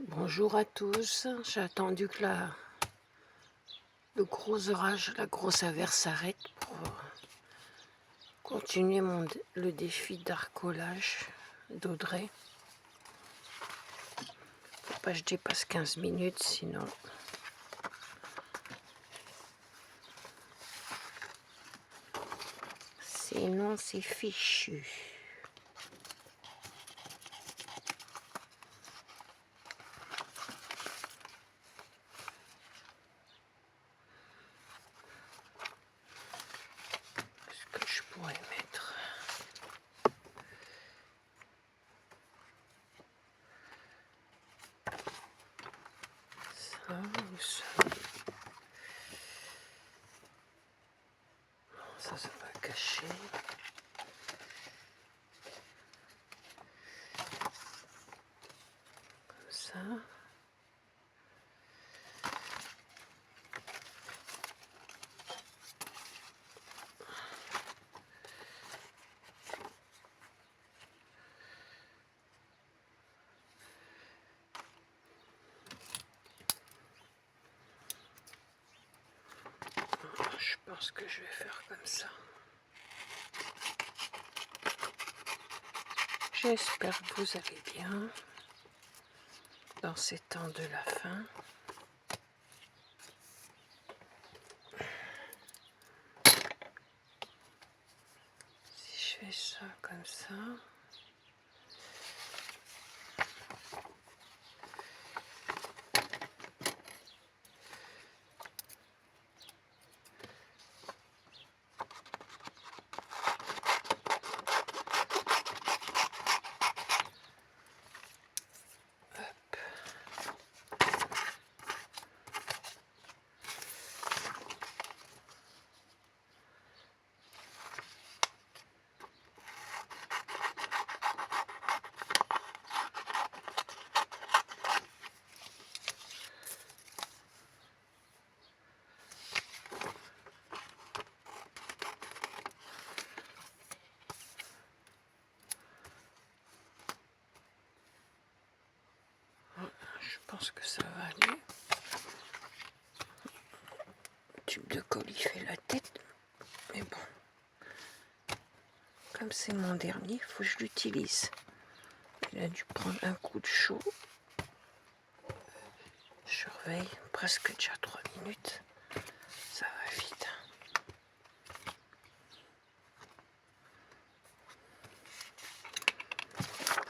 Bonjour à tous, j'ai attendu que le gros orage, la grosse averse s'arrête pour continuer le défi d'arcolage d'Audrey. Faut pas que je dépasse 15 minutes, sinon c'est fichu. Est-ce que je pourrais mettre ça ou ça? Ça va cacher. Comme ça. Je pense que je vais faire comme ça. J'espère que vous allez bien dans ces temps de la fin. Si je fais ça comme ça, je pense que ça va aller. Le tube de colle il fait la tête, mais bon, comme c'est mon dernier, il faut que je l'utilise. Il a dû prendre un coup de chaud. Je surveille, presque déjà 3 minutes. Ça va vite.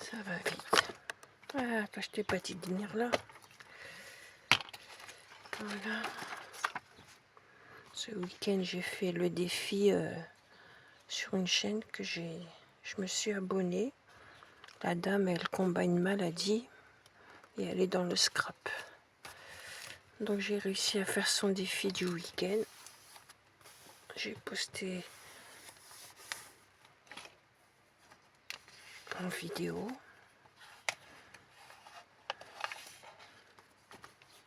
Ça va vite. Ah, quand je t'ai pas dit de venir là. Voilà. Ce week-end, j'ai fait le défi sur une chaîne que je me suis abonnée. La dame, elle combat une maladie et elle est dans le scrap. Donc j'ai réussi à faire son défi du week-end. J'ai posté en vidéo.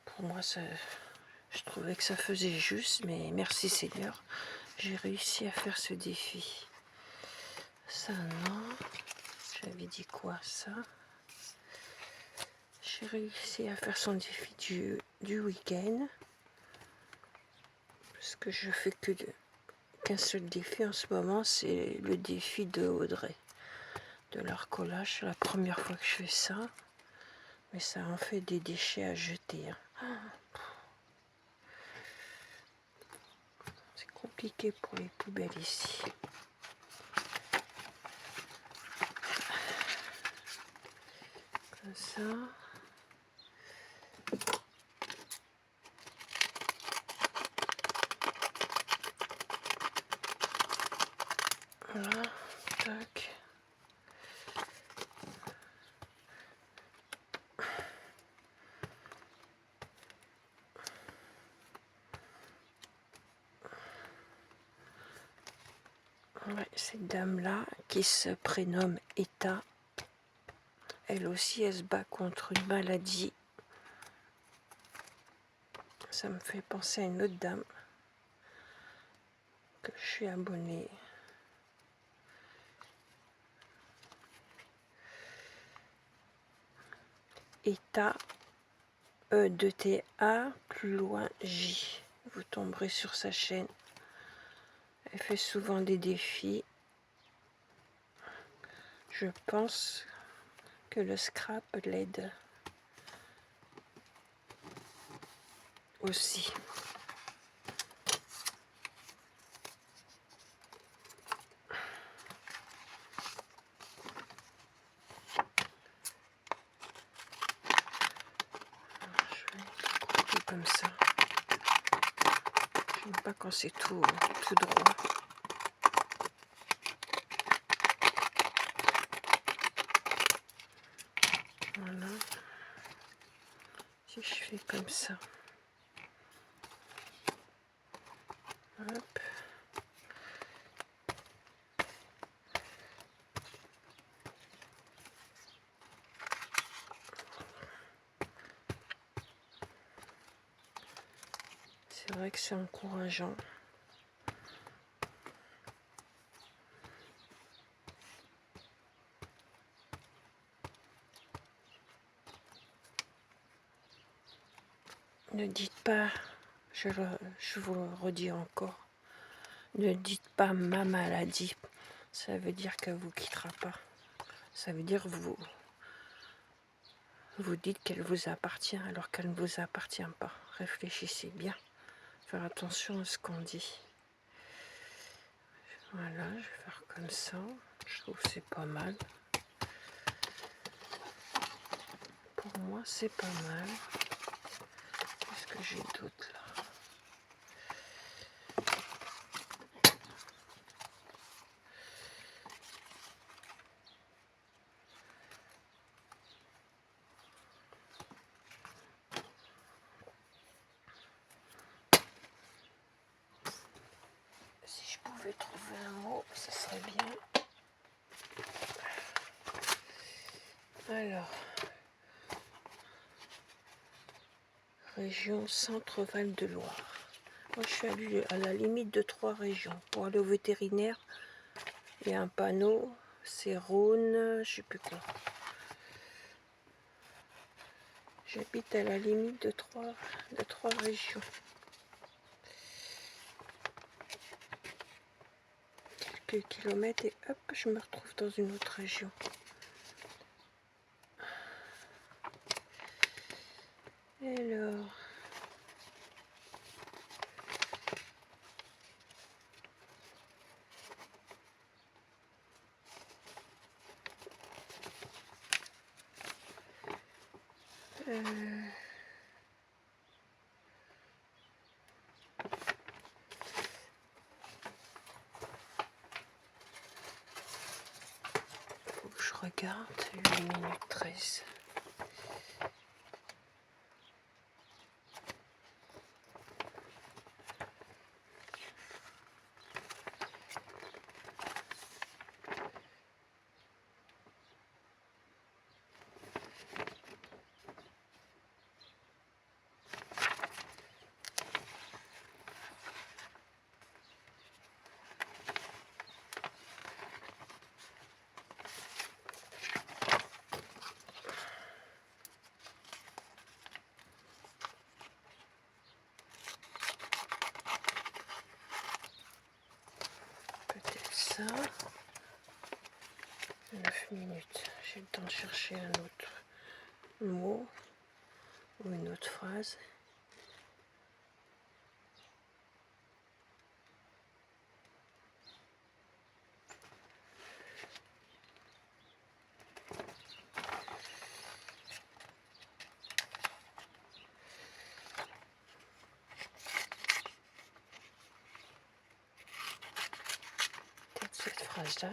Pour moi, je trouvais que ça faisait juste, mais merci Seigneur, j'ai réussi à faire ce défi. Ça non, j'avais dit quoi ça? J'ai réussi à faire son défi du week-end, parce que je fais qu'un seul défi en ce moment, c'est le défi de Audrey, de l'arcolage. C'est la première fois que je fais ça, mais ça en fait des déchets à jeter. C'est compliqué pour les poubelles ici. Comme ça. Voilà, tac. Ouais, cette dame-là, qui se prénomme Eta, elle aussi, elle se bat contre une maladie. Ça me fait penser à une autre dame que je suis abonnée. Eta E2TA, plus loin J. Vous tomberez sur sa chaîne. Elle fait souvent des défis. Je pense que le scrap l'aide aussi. Je vais couper comme ça. J'aime pas quand c'est tout droit. Voilà. Si je fais comme ça. Hop. C'est vrai que c'est encourageant. Ne dites pas, je vous le redis encore, ne dites pas ma maladie. Ça veut dire qu'elle vous quittera pas. Ça veut dire que vous dites qu'elle vous appartient alors qu'elle ne vous appartient pas. Réfléchissez bien. Faire attention à ce qu'on dit. Voilà, je vais faire comme ça. Je trouve que c'est pas mal. Pour moi, c'est pas mal. Qu'est-ce que j'ai d'autre là? Si je pouvais trouver un mot, ça serait bien. Alors, région Centre-Val de Loire. Moi, je suis à la limite de 3 régions. Pour aller au vétérinaire, il y a un panneau, c'est Rhône, je sais plus quoi. J'habite à la limite de trois régions. Quelques kilomètres et hop, je me retrouve dans une autre région. Alors, faut que je regarde, 8 minutes 13. Peut-être ça. 9 minutes. J'ai le temps de chercher un autre mot ou une autre phrase. Peut-être cette phrase-là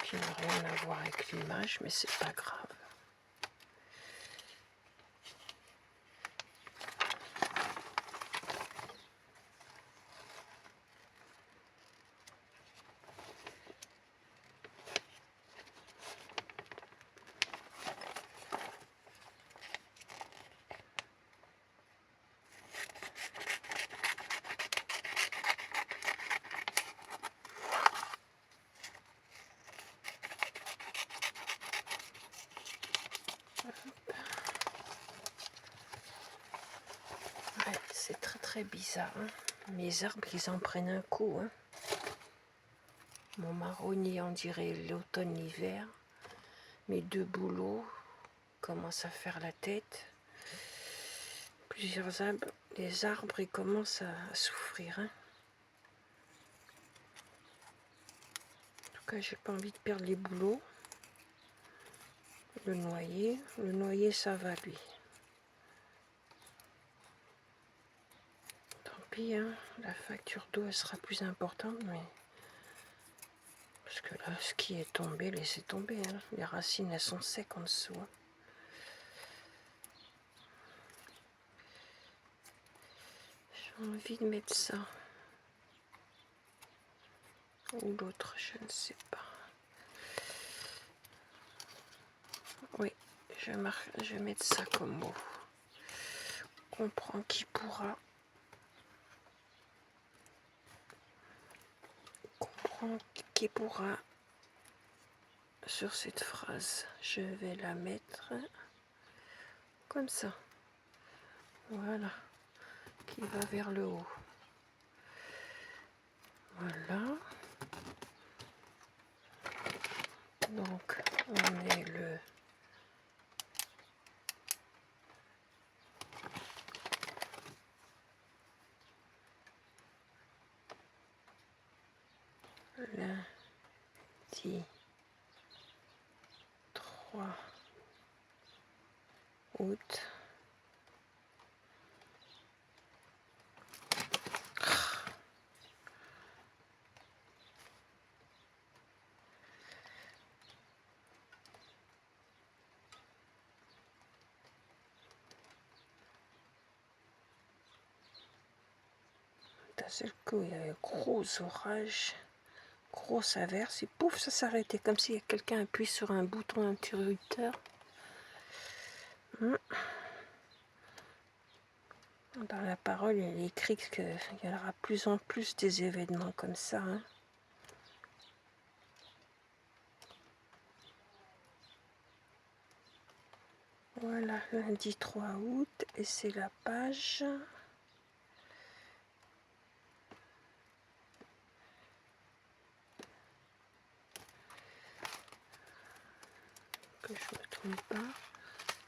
qui n'a rien à voir avec l'image, mais c'est pas grave. C'est très très bizarre. Hein. Mes arbres, ils en prennent un coup. Hein. Mon marronnier, on dirait l'automne, l'hiver. Mes deux bouleaux commencent à faire la tête. Plusieurs arbres, les arbres, ils commencent à souffrir. Hein. En tout cas, j'ai pas envie de perdre les bouleaux. Le noyer, ça va lui. Tant pis, hein, la facture d'eau, elle sera plus importante, mais... Parce que là, ce qui est tombé, laissez tomber. Hein. Les racines, elles sont secs en dessous. Hein. J'ai envie de mettre ça. Ou l'autre, je ne sais pas. Oui, je vais mettre ça comme mot. Comprends qui pourra. Comprends qui pourra. Sur cette phrase, je vais la mettre comme ça. Voilà. Qui va vers le haut. Voilà. Donc, on est le lundi 3 août. D'un seul coup, il y a un gros orage, grosse averse, et pouf, ça s'arrêtait, comme si quelqu'un appuie sur un bouton interrupteur. Dans la parole, il est écrit qu'il y aura plus en plus des événements comme ça. Hein. Voilà, lundi 3 août, et c'est la page... que je ne me trompe pas,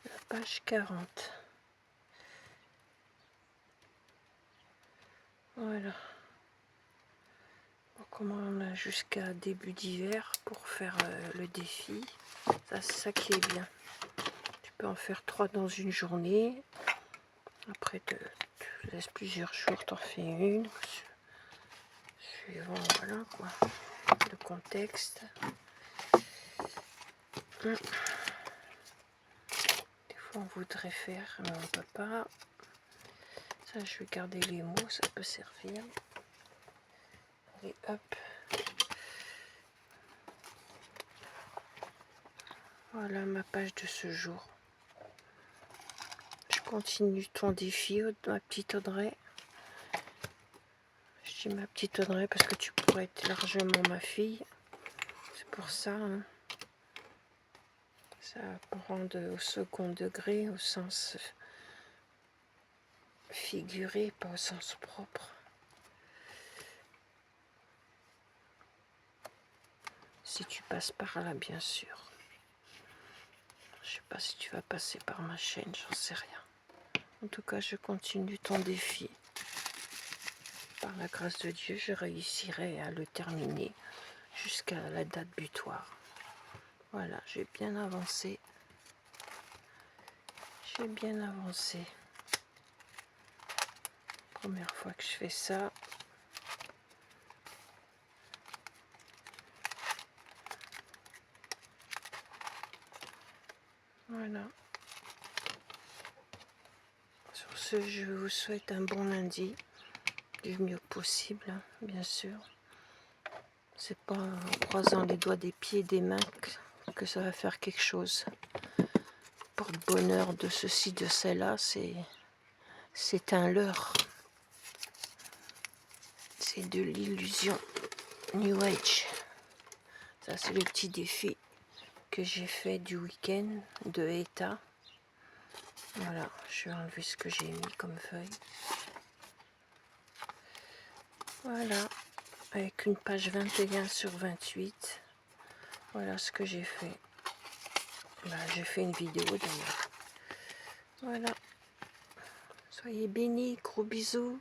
la page 40. Voilà. Donc on a jusqu'à début d'hiver pour faire le défi. Ça, c'est ça qui est bien. Tu peux en faire 3 dans une journée. Après, tu laisses plusieurs jours, t'en fais une. Suivant, voilà quoi, le contexte. Des fois, on voudrait faire, mais on ne peut pas. Ça, je vais garder les mots, ça peut servir. Allez, hop. Voilà ma page de ce jour. Je continue ton défi, ma petite Audrey. Je dis ma petite Audrey parce que tu pourrais être largement ma fille. C'est pour ça. Hein. Ça prend au second degré, au sens figuré, pas au sens propre. Si tu passes par là, bien sûr. Je sais pas si tu vas passer par ma chaîne, j'en sais rien. En tout cas, je continue ton défi. Par la grâce de Dieu, je réussirai à le terminer jusqu'à la date butoir. Voilà, j'ai bien avancé. J'ai bien avancé. Première fois que je fais ça. Voilà. Sur ce, je vous souhaite un bon lundi, du mieux possible, hein, bien sûr. C'est pas en croisant les doigts des pieds et des mains que ça va faire quelque chose. Pour le bonheur de ceci, de cela, c'est un leurre. C'est de l'illusion. New Age. Ça, c'est le petit défi que j'ai fait du week-end de ETA. Voilà, je vais enlever ce que j'ai mis comme feuille. Voilà, avec une page 21 sur 28. Voilà ce que j'ai fait. J'ai fait une vidéo d'ailleurs. Voilà. Soyez bénis, gros bisous.